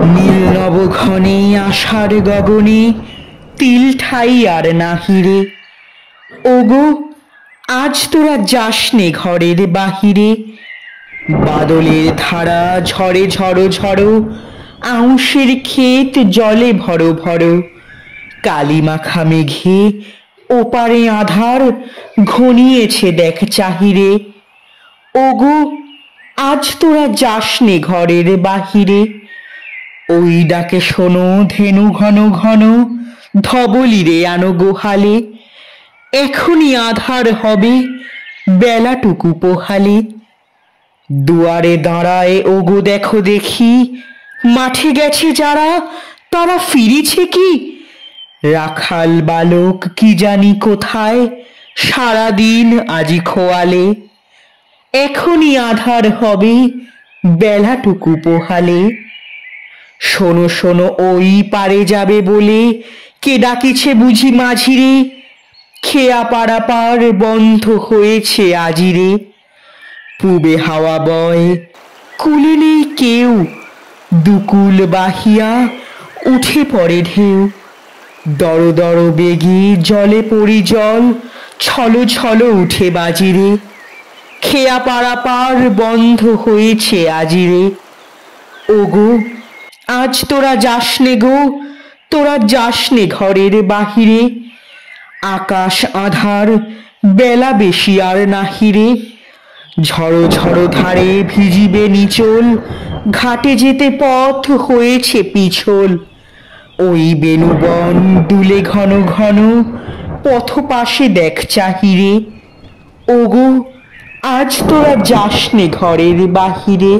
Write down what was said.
নীল নব ঘনে আষাঢ় গগনে তিল ঠাই আর নাহিরে। ওগো আজ তোরা যাসনে ঘরের বাহিরে। বাদলের ধারা ঝড়ে ঝড়ো ঝড়ো, আউশের ক্ষেত জলে ভরো ভরো। কালি মাখা মেঘে ওপারে আধার ঘনিয়েছে দেখ চাহিরে। ওগো আজ তোরা যাসনে ঘরের বাহিরে। ওই ডাকে শোনো ধেনু ঘন ঘন, ধবলিরে আনো গোহালে। এখনই আধার হবে বেলাটুকু পোহালে। দুয়ারে দাঁড়ায় ওগো দেখো দেখি, মাঠে গেছে যারা তারা ফিরেছে কি। রাখাল বালক কি জানি কোথায়, সারাদিন আজি খোয়ালে। এখনই আধার হবে বেলাটুকু পোহালে। শোনো শোনো ওই পারে যাবে বলে, কে ডাকিছে বুঝি মাঝিরে। খেয়া পারাপার বন্ধ হয়েছে আজিরে। পূবে হাওয়া বয় কুলে নেই কেউ, দুকুল বাহিয়া উঠে পড়ে ঢেউ। দড় দড় বেগে জলে পড়ি জল, ছলো ছলো উঠে বাজিরে। খেয়া পারাপার বন্ধ হয়েছে আজিরে। ওগো আজ তোরা যাসনে গো, তোরা যাসনে ঘরের বাহিরে। আকাশ আধার বেলা বেশি আর নাহিরে। ঝড়ো ঝড়ো ধারে ভিজিবে নিচল, ঘাটে যেতে পথ হয়েছে পিছল। ওই বেণুবন দুলে ঘন ঘন, পথ পাশে দেখ চাহিরে। ওগো আজ তোরা যাসনে ঘরের বাহিরে।